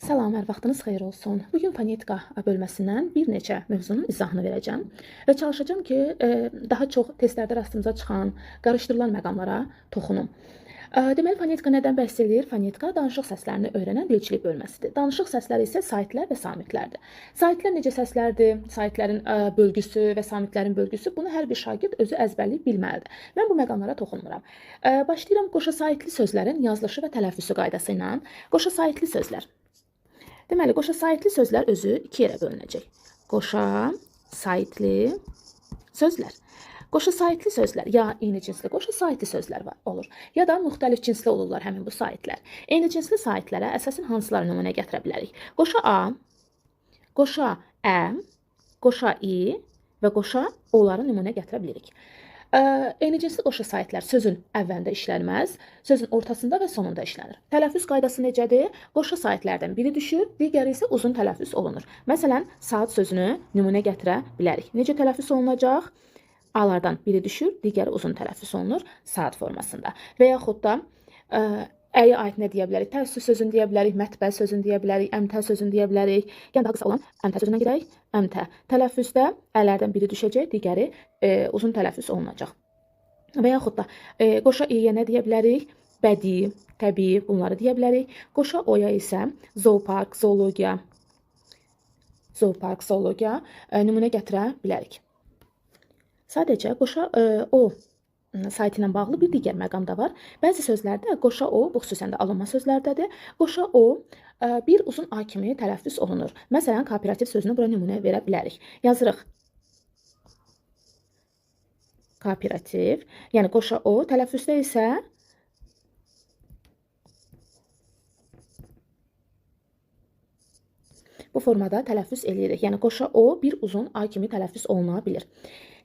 Salam, hər vaxtınız xeyir olsun. Bugün fonetika bölməsindən bir neçə mövzunun izahını verəcəm və çalışacağam ki, daha çox testlərdə rastımıza çıxan, qarışdırılan məqamlara toxunum. Deməli, fonetika nədən bəhs edir? Fonetika danışıq səslərini öyrənən dilçilik bölməsidir. Danışıq səsləri isə saitlər və samitlərdir. Saitlər necə səslərdir? Saitlərin bölgüsü və samitlərin bölgüsü, bunu hər bir şagird özü əzbərləyib bilməlidir. Mən bu məqamlara toxunmuram. Başlayıram qoşa saitli sözlərin yazılışı və tələffüsü qaydası ilə. Qoşa saitli sözlər. Deməli, qoşa saitli sözlər özü iki yerə bölünəcək. Qoşa saitli sözlər. Qoşa saitli sözlər ya eyni cinsli qoşa saitli sözlər olur, ya da müxtəlif cinsli olurlar həmin bu saitlər. Eyni cinsli saitlərə əsasən hansıları nümunə gətirə bilərik? Qoşa A, qoşa Ə, qoşa I və qoşa O-ları nümunə gətirə bilirik. Eyni cinsli qoşa saitlər sözün əvvəlində işlənməz, sözün ortasında və sonunda işlənir. Tələffüz qaydası necədir? Qoşa saitlərdən biri düşür, digəri isə uzun tələffüz olunur. Məsələn, saat sözünü nümunə gətirə bilərik. Necə tələffüz olunacaq? A-lardan biri düşür, digəri uzun tələffüz olunur saat formasında. Və yaxud da əyə aid nə deyə bilərik? Təəssüf sözünü deyə bilərik, mətbəə sözünü deyə bilərik, əmtə sözünü deyə bilərik. Yəni daha qısa olan əmtə sözünə girək. Əmtə. Tələffüzdə ələrdən biri düşəcək, digəri uzun tələffüz olunacaq. Və yaxud da qoşa i-yə nə deyə bilərik? Bədii, təbii, bunları deyə bilərik. Qoşa o-ya isə zoopark, zoologiya nümunə gətirə bilərik. Sadəcə qoşa o saiti ilə bağlı bir digər məqam da var. Bəzi sözlərdə qoşa o, bu xüsusən də alınma sözlərdədir. Qoşa o bir uzun a kimi tələffüz olunur. Məsələn, kooperativ sözünü bura nümunə verə bilərik. Yazırıq. Kooperativ, yəni qoşa o, tələffüzdə isə bu formada tələffüz eləyirik. Yəni qoşa o bir uzun a kimi tələffüz oluna bilir.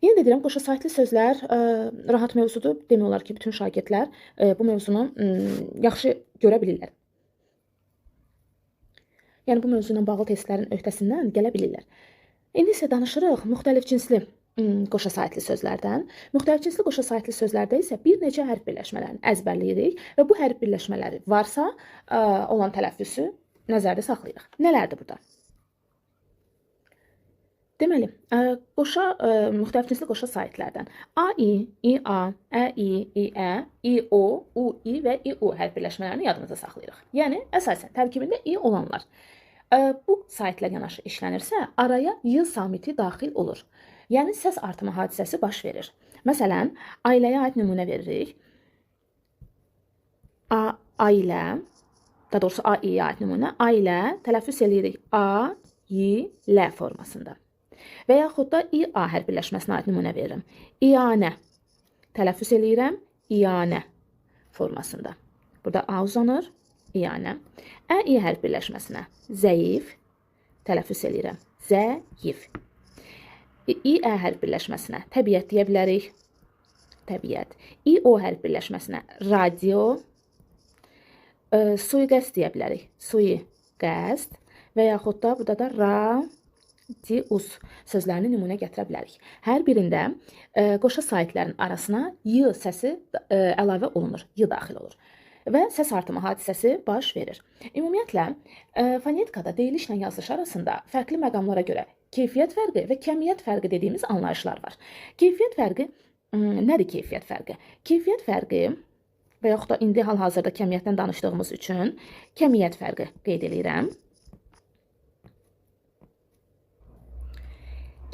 Yenə də deyirəm, qoşa saitli sözlər rahat mövzudur. Demək olar ki, bütün şagirdlər bu mövzunu yaxşı görə bilirlər. Yəni bu mövzu ilə bağlı testlərin öhdəsindən gələ bilirlər. İndi isə danışırıq müxtəlif cinsli qoşa saitli sözlərdən. Müxtəlif cinsli qoşa saitli sözlərdə isə bir neçə hərf birləşmələrini əzbərləyirik və bu hərf birləşmələri varsa olan tələffüsü nəzərdə saxlayırıq. Nələrdir burada? Deməli, müxtəlif cinsli qoşa saitlərdən A-i, I-a, Ə-i, I-ə, I-o, U-i və I-u hərf birləşmələrini yadımıza saxlayırıq. Yəni, əsasən tərkibində i olanlar. Bu saitlər yanaşı işlənirsə, araya y samiti daxil olur. Yəni, səs artımı hadisəsi baş verir. Məsələn, ailəyə aid nümunə veririk. Ailə, daha doğrusu A-i-yə aid nümunə. Ailə, tələffüz edirik A-i-lə formasında. Və yaxud da i-a hərf birləşməsinə aid nümunə verirəm. İyanə. Tələffüz eləyirəm. İyanə formasında. Burada a uzanır. İyanə. Ə-i hərf birləşməsinə. Zəif. Tələffüz eləyirəm. Zəif. İ-ə hərf birləşməsinə. Təbiət deyə bilərik. Təbiət. İ-o hərf birləşməsinə. Radio. Sui-qəsd deyə bilərik. Sui-qəsd. Və yaxud da burada da radius sözlərini nümunə gətirə bilərik. Hər birində qoşa saitlərin arasına y səsi əlavə olunur, y daxil olur və səs artımı hadisəsi baş verir. Ümumiyyətlə, fonetikada deyilişlə yazılış arasında fərqli məqamlara görə keyfiyyət fərqi və kəmiyyət fərqi dediyimiz anlayışlar var. Keyfiyyət fərqi nədir keyfiyyət fərqi? Keyfiyyət fərqi və yaxud da indi hal-hazırda kəmiyyətdən danışdığımız üçün kəmiyyət fərqi qeyd edirəm.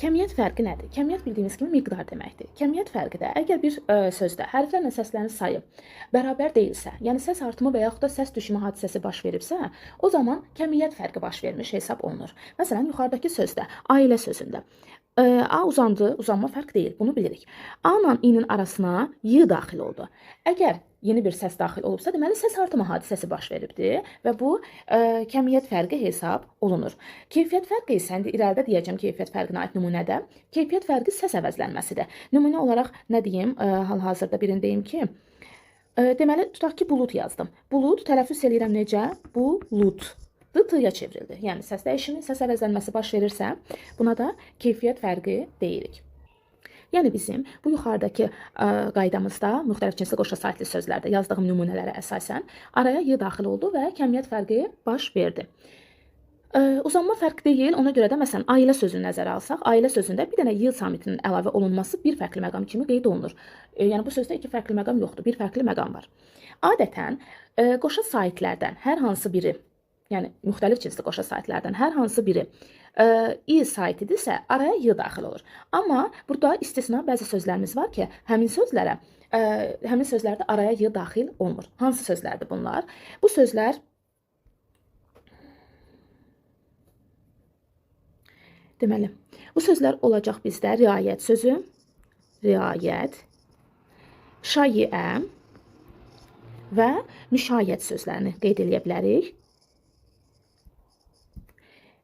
Kəmiyyət fərqi nədir? Kəmiyyət bildiyimiz kimi miqdar deməkdir. Kəmiyyət fərqi də əgər bir sözdə hərflərlə səslərin sayı bərabər deyilsə, yəni səs artımı və yaxud da səs düşümü hadisəsi baş veribsə, o zaman kəmiyyət fərqi baş vermiş hesab olunur. Məsələn, yuxarıdakı sözdə, ailə sözündə A uzandı, uzanma fərq deyil, bunu bilirik. A-la i-nin arasına y daxil oldu. Əgər yeni bir səs daxil olubsa, deməli səs artımı hadisəsi baş veribdir və bu kəmiyyət fərqi hesab olunur. Keyfiyyət fərqi isə indi irəlidə deyəcəm keyfiyyət fərqinə aid nümunədə. Keyfiyyət fərqi səs əvəzlənməsidir. Nümunə olaraq nə deyim, hal-hazırda birindəyim ki, deməli tutaq ki, bulud yazdım. Bulud tələffüz eləyirəm necə? Bulud. D-ya çevrildi. Yəni səs dəyişimi, səs əvəzlənməsi baş verirsə, buna da keyfiyyət fərqi deyirik. Yəni bizim bu yuxarıdakı qaydamızda müxtəlif cinsli qoşa saitli sözlərdə yazdığım nümunələrə əsasən araya y daxil oldu və kəmiyyət fərqi baş verdi. Uzanma fərq deyil. Ona görə də məsələn ailə sözünü nəzərə alsaq, ailə sözündə bir dənə y samitinin əlavə olunması bir fərqli məqam kimi qeyd olunur. Yəni bu sözdə iki fərqli məqam yoxdur, bir fərqli məqam var. Adətən qoşa saitlərdən hər hansı biri, yəni müxtəlif cinsli qoşa saitlərdən hər hansı biri i saitidirsə, araya y daxil olur. Amma burada istisna bəzi sözlərimiz var ki, həmin sözlərdə araya y daxil olmur. Hansı sözlərdir bunlar? Bu sözlər deməli, bu sözlər olacaq bizdə riayət sözü, riayət, şayiə və müşayiət sözlərini qeyd edə bilərik.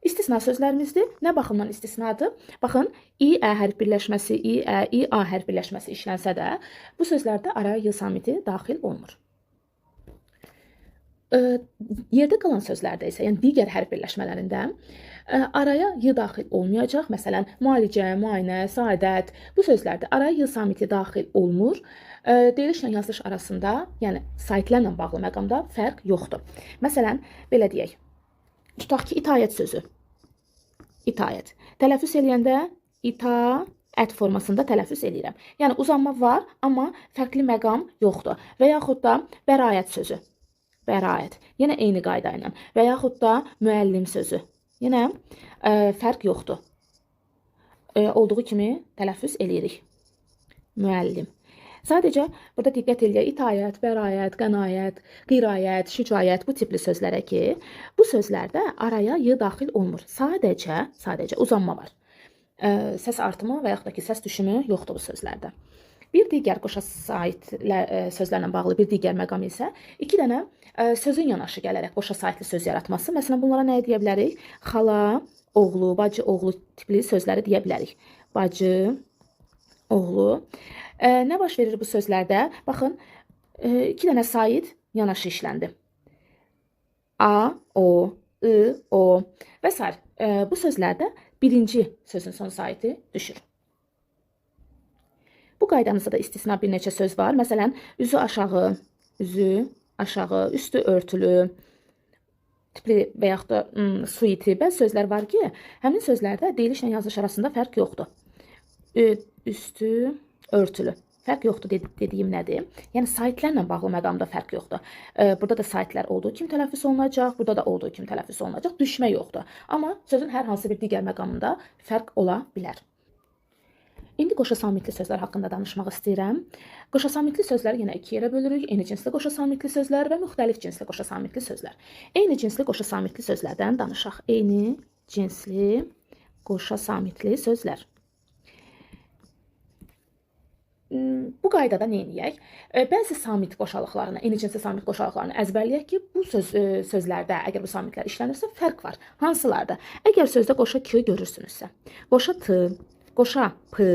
İstisna sözlərimizdir. Nə baxımdan istisnadır? Baxın, i-ə hərf birləşməsi, i-ə, i-a hərf birləşməsi işlənsə də, bu sözlərdə araya y samiti daxil olmur. Yerdə qalan sözlərdə isə, yəni digər hərf birləşmələrində araya y daxil olmayacaq. Məsələn, müalicə, müayinə, saadət bu sözlərdə araya y samiti daxil olmur. Deyilişlə yazılış arasında, yəni saitlərlə bağlı məqamda fərq yoxdur. Məsələn, belə deyək. Tutaq ki, itaət sözü. İtaət. Tələffüz eləyəndə itaət formasında tələffüz eləyirəm. Yəni uzanma var, amma fərqli məqam yoxdur. Və yaxud da bəraət sözü. Bəraət. Yenə eyni qayda ilə. Və yaxud da müəllim sözü. Yenə fərq yoxdur. Olduğu kimi tələffüz eləyirik. Müəllim. Sadəcə burada diqqət eləyək itaət, bəraət, qənaət, qiraət, şücaət bu tipli sözlərə ki, bu sözlərdə araya y daxil olmur. Sadəcə uzanma var. Səs artımı və yaxud da ki, səs düşümü yoxdur bu sözlərdə. Bir digər qoşa sait sözlərlə bağlı bir digər məqam isə iki dənə sözün yanaşı gələrək qoşa saitli söz yaratması. Məsələn, bunlara nə deyə bilərik? Xala, oğlu, bacı, oğlu tipli sözləri deyə bilərik. Bacı, oğlu. Nə baş verir bu sözlərdə? Baxın, iki dənə sait yanaşı işləndi. A, o, I, o və s. Bu sözlərdə birinci sözün son saiti düşür. Bu qaydamızda da istisna bir neçə söz var. Məsələn, üzü aşağı, üstü örtülü tipli və yaxud da suiti bəzi sözlər var ki, həmin sözlərdə deyilişlə yazılış arasında fərq yoxdur. Üstü örtülü. Fərq yoxdur dediyim nədir? Yəni saitlərlə bağlı məqamda fərq yoxdur. Burada da saitlər olduğu kimi tələffüz olunacaq, burada da olduğu kimi tələffüz olunacaq. Düşmə yoxdur. Amma sözün hər hansı bir digər məqamında fərq ola bilər. İndi qoşa samitli sözlər haqqında danışmaq istəyirəm. Qoşa samitli sözləri yenə iki yerə bölürük. Eyni cinsli qoşa samitli sözlər və müxtəlif cinsli qoşa samitli sözlər. Eyni cinsli qoşa samitli sözlərdən danışaq. Eyni cinsli qoşa samitli sözlər. Bu qaydada nə edək? Bəzi samit qoşalıqlarını, eyni cinsli samit qoşalıqlarını əzbərləyək ki, bu sözlərdə, əgər bu samitlər işlənirsə, fərq var. Hansılarda? Əgər sözdə qoşa k görürsünüzsə, qoşa t, qoşa p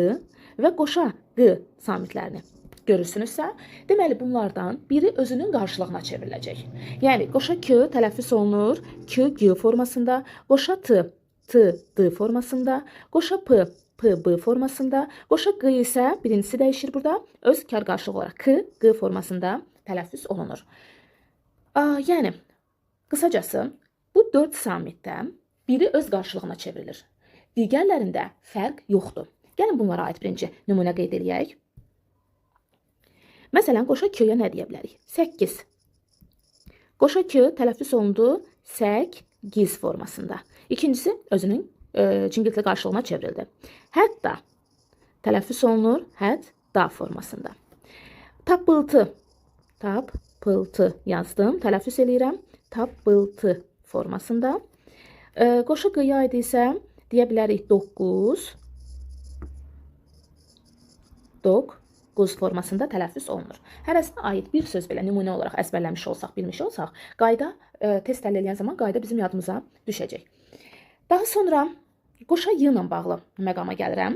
və qoşa q samitlərini görürsünüzsə, deməli bunlardan biri özünün qarşılığına çevriləcək. Yəni, qoşa k tələffüz olunur, k, g formasında, qoşa t, d formasında, qoşa p, p formasında, qoşa q isə birincisi dəyişir burada, öz kar qarşılığı olaraq k, q formasında tələffüz olunur. Yəni, qısacası, bu 4 samitdə biri öz qarşılığına çevrilir. Digərlərində fərq yoxdur. Gəlin bunlara aid birinci nümunə qeyd edək. Məsələn, qoşa k-yə nə deyə bilərik? 8. Qoşa k tələffüz olundu, sək, giz formasında. İkincisi, özünün cingiltli qarşılığına çevrildi. Hətta tələffüz olunur, da formasında. Tapıltı yazdım, tələffüz eləyirəm, tapıltı formasında. Qoşa qıya aid isə deyə bilərik 9 formasında tələffüz olunur. Hərəsinə aid bir söz belə nümunə olaraq əzbərləmiş olsaq, bilmiş olsaq, qayda test həll edən zaman qayda bizim yadımıza düşəcək. Daha sonra qoşa y ilə bağlı məqama gəlirəm.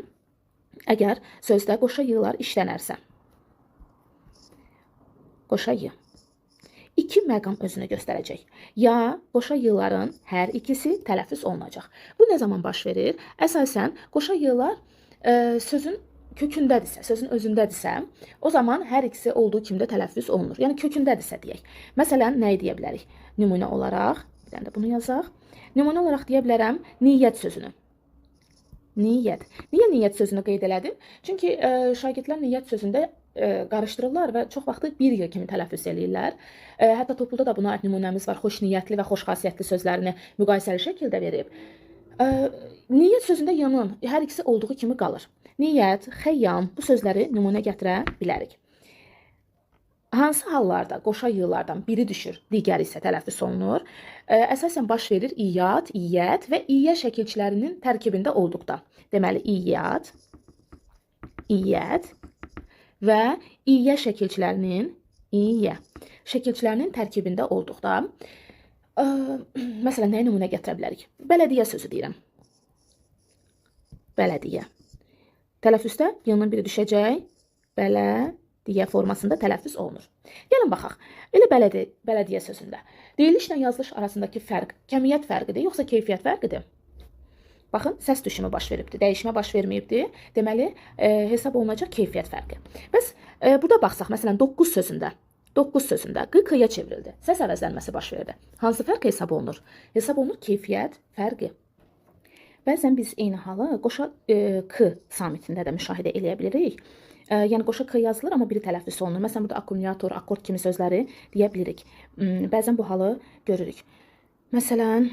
Əgər sözdə qoşa y-lar işlənərsə. Qoşa y. İki məqam özünü göstərəcək. Ya qoşa y-ların hər ikisi tələffüz olunacaq. Bu nə zaman baş verir? Əsasən qoşa y-lar sözün kökündədirsə, sözün özündədirsə, o zaman hər ikisi olduğu kimi də tələffüz olunur. Yəni kökündədirsə deyək. Məsələn, nəyi deyə bilərik? Nümunə olaraq Bir dənə də bunu yazaq. Nümunə olaraq deyə bilərəm niyyət sözünü. Niyyət. Niyə niyyət sözünü qeyd elədim? Çünki şagirdlər niyyət sözündə qarışdırırlar və çox vaxtı bir yer kimi tələffüz eləyirlər. Hətta topluluqda da buna aid nümunəmiz var. Xoş niyyətli və xoş xasiyyətli sözlərini müqayisəli şəkildə verib. Niyyət sözündə yanın hər ikisi olduğu kimi qalır. Niyyət, xəyyam bu sözləri nümunə gətirə bilərik. Hansı hallarda qoşa yığlardan biri düşür, digəri isə tələffüz olunur? Əsasən baş verir iyyat, iyyət və iyyə şəkilçilərinin tərkibində olduqda. Deməli, iyyat, iyyət və iyyə şəkilçilərinin tərkibində olduqda. Məsələn, nəyə nümunə gətirə bilərik? Bələdiyyə sözü deyirəm. Bələdiyyə. Tələffüzdə yanının biri düşəcək, bələdiyyə formasında tələffüz olunur. Gəlin baxaq. Elə bələdiyyə sözündə deyilişlə yazılış arasındakı fərq kəmiyyət fərqidir, yoxsa keyfiyyət fərqidir? Baxın, səs düşümü baş veribdir, dəyişmə baş verməyibdir. Deməli, hesab olunacaq keyfiyyət fərqi. Bəs burada baxsaq, məsələn, 9 sözündə q k-ya çevrildi. Səs əvəzlənməsi baş verdi. Hansı fərq hesab olunur? Hesab olunur keyfiyyət fərqi. Bəzən biz eyni halı qoşa k samitində də müşahidə eləyə bilirik. Yəni qoşa k yazılır, amma biri tələffüz olunur. Məsələn, burada akkumulyator, akkord kimi sözləri deyə bilirik. Bəzən bu halı görürük. Məsələn,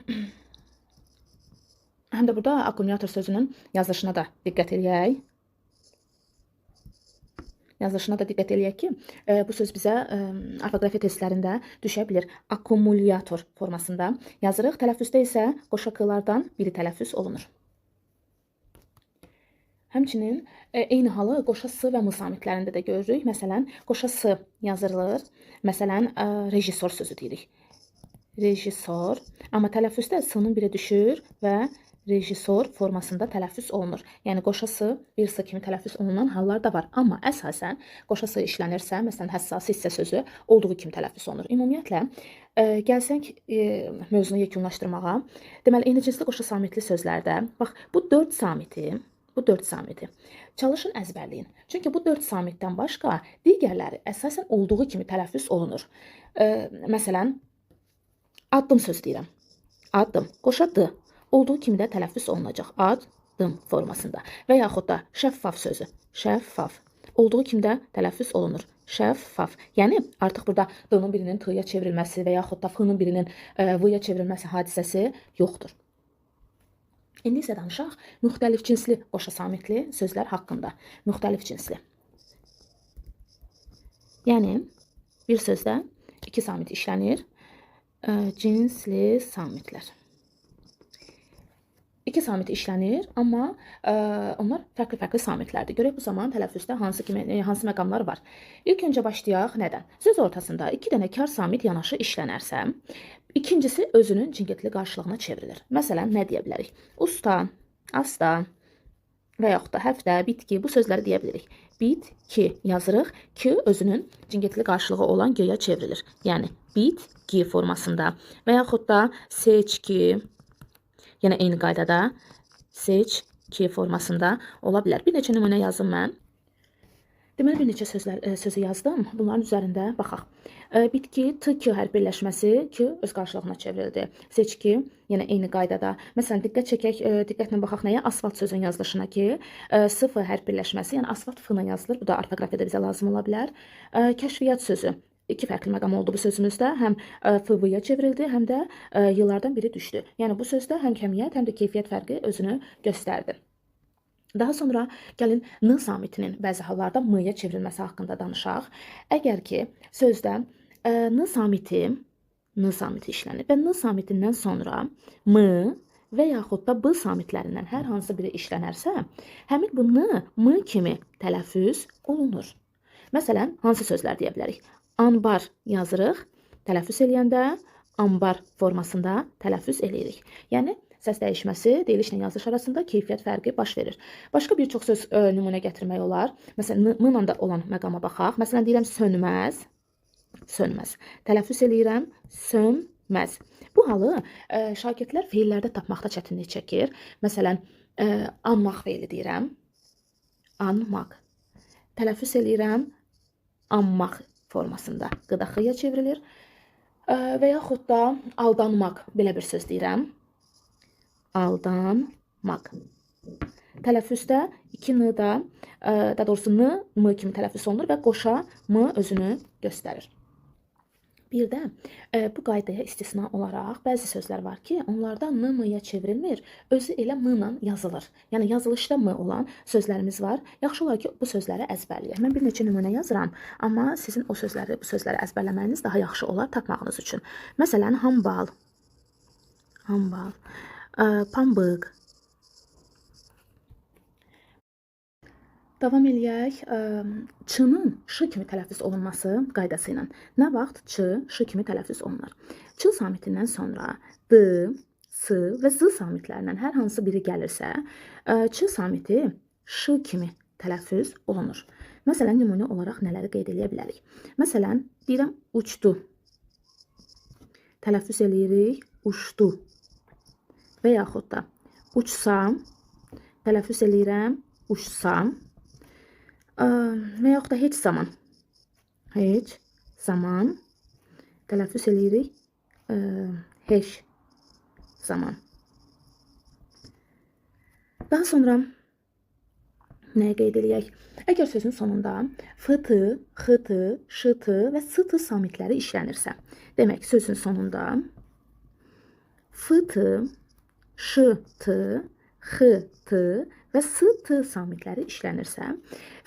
həm də burada akkumulyator sözünün yazılışına da diqqət eləyək. ki, bu söz bizə orfoqrafiya testlərində düşə bilir. Akkumulyator formasında yazırıq. Tələffüzdə isə qoşa k-lardan biri tələffüz olunur. Həmçinin eyni halı qoşa s və m samitlərində də görürük. Məsələn, qoşa s yazılır. Məsələn, rejissor sözü deyirik. Rejissor. Amma tələffüzdə s-nın biri düşür və rejissor formasında tələffüz olunur. Yəni, qoşa s, bir s kimi tələffüz olunan hallar da var. Amma əsasən qoşa s işlənirsə, məsələn, həssas hissə sözü olduğu kimi tələffüz olunur. Ümumiyyətlə, gəlsək mövzunu yekunlaşdırmağa. Deməli, eyni cinsli qoşa samitli sözlərdə, bax, bu 4 samiti çalışın əzbərləyin. Çünki bu 4 samitdən başqa digərləri əsasən olduğu kimi tələffüz olunur. Məsələn, addım söz deyirəm. Addım, qoşa d olduğu kimi də tələffüz olunacaq. Addım formasında. Və yaxud da şəffaf sözü. Şəffaf. Olduğu kimi də tələffüz olunur. Şəffaf. Yəni, artıq burada d-nın birinin t-ya çevrilməsi və yaxud da f-nın birinin v-ya çevrilməsi hadisəsi yoxdur. İndi isə danışaq müxtəlif cinsli qoşa samitli sözlər haqqında. Müxtəlif cinsli. Yəni, bir sözdə 2 samit işlənir. Cinsli samitlər. 2 samit işlənir, amma onlar fərqli samitlərdir. Görək bu zaman tələffüzdə hansı məqamlar var. İlk öncə başlayaq nədən? Söz ortasında 2 dənə kar samit yanaşı işlənərsə, ikincisi özünün cingiltli qarşılığına çevrilir. Məsələn, nə deyə bilərik? Usta, asta və yaxud da həftə, bitki bu sözləri deyə bilirik. Bitki yazırıq ki, özünün cingiltli qarşılığı olan göyə çevrilir. Yəni, bitki formasında və yaxud da seçki, yəni eyni qaydada seçki formasında ola bilər. Bir neçə nümunə yazdım mən. Deməli, bir neçə sözü yazdım. Bunların üzərində baxaq. Bitki, t-k hərf birləşməsi ki, öz qarşılığına çevrildi. Seçki, yəni eyni qaydada. Məsələn, diqqətlə baxaq nəyə? Asfalt sözün yazılışına ki, s-f hərf birləşməsi, yəni asfalt f-la yazılır. Bu da orfoqrafiyada bizə lazım ola bilər. Kəşfiyyat sözü. 2 fərqli məqam oldu bu sözümüzdə. Həm f-ya çevrildi, həm də yıllardan biri düşdü. Yəni, bu sözdə həm kəmiyyət, həm də keyfiyyət fərqi özünü göstərdi. Daha sonra gəlin n samitinin bəzi hallarda m-ya çevrilməsi haqqında danışaq. Əgər ki, sözdə n samiti işlənir və n samitindən sonra m və yaxud da b samitlərindən hər hansı biri işlənərsə, həmin bu n m kimi tələffüz olunur. Məsələn, hansı sözlər deyə bilərik? Anbar yazırıq, tələffüz eləyəndə ambar formasında tələffüz eləyirik. Yəni, səs dəyişməsi, deyilişlə yazılış arasında keyfiyyət fərqi baş verir. Başqa bir çox söz nümunə gətirmək olar. Məsələn, m-la da olan məqama baxaq. Məsələn, deyirəm sönməz, sönməz. Tələffüz eləyirəm, sönməz. Bu halı şagirdlər feillərdə tapmaqda çətinlik çəkir. Məsələn, anmaq feili deyirəm, anmaq. Tələffüz eləyirəm, anmaq formasında. Qıdaxıya çevrilir. Və yaxud da aldanmaq, belə bir söz deyirəm. Aldanmaq. Tələffüzdə 2 n da, daha doğrusu n, m kimi tələffüz olunur və qoşa m özünü göstərir. Bir də bu qaydaya istisna olaraq bəzi sözlər var ki, onlarda n, m-ya çevrilmir, özü elə m-la yazılır. Yəni yazılışda m olan sözlərimiz var. Yaxşı olar ki, bu sözləri əzbərləyək. Mən bir neçə nümunə yazıram, amma sizin bu sözləri əzbərləməyiniz daha yaxşı olar tapmağınız üçün. Məsələn, hambal, pambıq. Davam eləyək. Ç-nın ş kimi tələffüz olunması qaydası ilə. Nə vaxt ç, ş kimi tələffüz olunur? Ç samitindən sonra d, s və z samitlərindən hər hansı biri gəlirsə, ç samiti ş kimi tələffüz olunur. Məsələn, nümunə olaraq nələri qeyd edə bilərik? Məsələn, deyirəm uçdu. Tələffüz eləyirik uçdu. Və yaxud da uçsam, tələffüz eləyirəm uçsam. Və yaxud da heç zaman. Heç zaman. Tələffüz eləyirik heç zaman. Daha sonra nəyə qeyd eləyək? Əgər sözün sonunda f-t, x-t, ş-t və s-t samitləri işlənirsə, demək sözün sonunda f-t, ş-t, x-t və s-t samitləri işlənirsə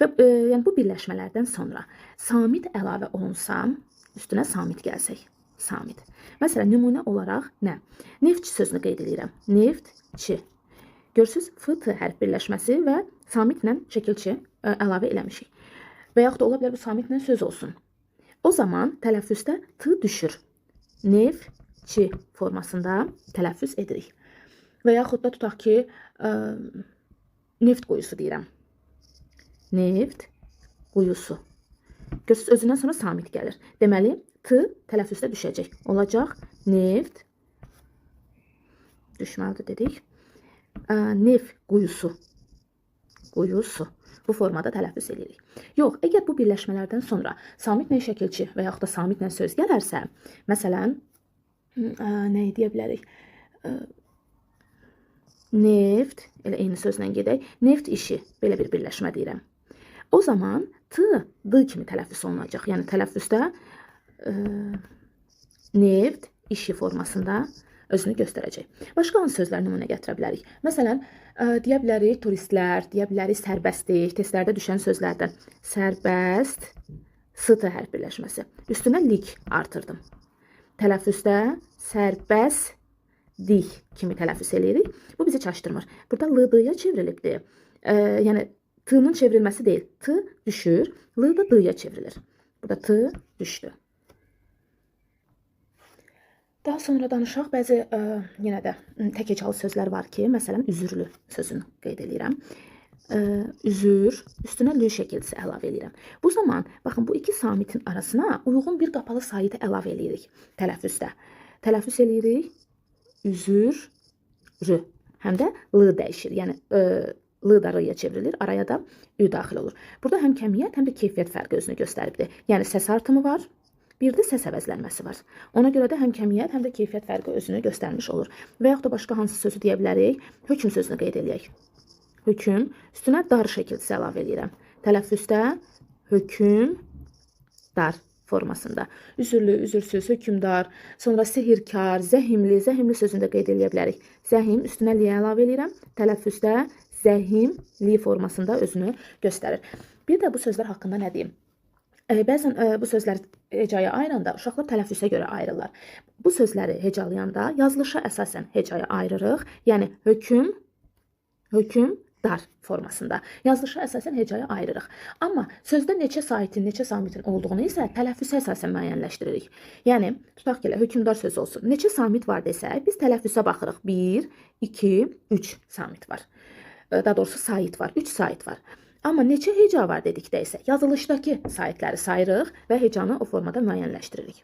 və yəni bu birləşmələrdən sonra samit əlavə olunsa, üstünə samit gəlsək, samit. Məsələn, nümunə olaraq nə? Neftçi sözünü qeyd edirəm. Neftçi. Görürsünüz, f-t hərf birləşməsi və samitlə şəkilçi əlavə eləmişik. Və yaxud da ola bilər bu samitlə söz olsun. O zaman tələffüzdə t düşür. Neftçi formasında tələffüz edirik. Və yaxud da tutaq ki, neft quyusu deyirəm. Neft quyusu. Görürsünüz, özündən sonra samit gəlir. Deməli, t tələffüzdə düşəcək. Olacaq neft, düşməlidir dedik. Neft quyusu. Quyusu. Bu formada tələffüz edirik. Yox, əgər bu birləşmələrdən sonra samitlə şəkilçi və yaxud da samitlə söz gələrsə, məsələn, nə deyə bilərik? Neft, elə eyni sözlə gedək, neft işi, belə bir birləşmə deyirəm. O zaman t, d kimi tələffüz olunacaq. Yəni tələffüzdə neft işi formasında özünü göstərəcək. Başqa hansı sözlər nümunə gətirə bilərik? Məsələn, deyə bilərik turistlər, deyə bilərik sərbəstlik, testlərdə düşən sözlərdən. Sərbəst, s-t hərf birləşməsi. Üstünə lik artırdım. Tələffüzdə sərbəst dik kimi tələffüz eləyirik. Bu bizi çaşdırmır. Burada l-d-ya çevrilibdir. Yəni t-nın çevrilməsi deyil. T düşür, l da d-ya çevrilir. Burada t düşdü. Daha sonra danışaq. Bəzi yenə də tək hecalı sözlər var ki, məsələn, üzürlü sözünü qeyd edirəm. Üzür, üstünə lü şəkilçisi əlavə edirəm. Bu zaman, baxın, bu iki samitin arasına uyğun bir qapalı sayıda əlavə edirik tələffüzdə. Tələffüz edirik üzürü. Həm də l dəyişir. Yəni l da r-ya çevrilir, araya da ü daxil olur. Burada həm kəmiyyət, həm də keyfiyyət fərqi özünü göstəribdir. Yəni səs artımı var, bir də səs əvəzlənməsi var. Ona görə də həm kəmiyyət, həm də keyfiyyət fərqi özünü göstərmiş olur. Və yaxud da başqa hansı sözü deyə bilərik? Hökm sözünü qeyd eləyək. Hökm, üstünə dar şəkilçisi əlavə edirəm. Tələffüzdə hökm dar formasında. Üzürlü, üzürsüz, hökmdar, sonra sehirkar, zəhimli, zəhimli sözünü də qeyd edə bilərik. Zəhim, üstünə li əlavə edirəm. Tələffüzdə zəhimli formasında özünü göstərir. Bir də bu sözlər haqqında nə deyim? Bəzən bu sözləri hecaya ayıranda uşaqlar tələffüzə görə ayırırlar. Bu sözləri hecalayanda yazılışa əsasən hecaya ayırırıq. Yəni hökm, dar formasında. Yazılışa əsasən hecaya ayırırıq. Amma sözdə neçə saitin, neçə samitin olduğunu isə tələffüzə əsasən müəyyənləşdiririk. Yəni, tutaq ki, hökmdar sözü olsun. Neçə samit var desək, biz tələffüzə baxırıq. 1, 2, 3 samit var. Daha doğrusu sait var, 3 sait var. Amma neçə heca var dedikdə isə yazılışdakı saitləri sayırıq və hecanı o formada müəyyənləşdiririk.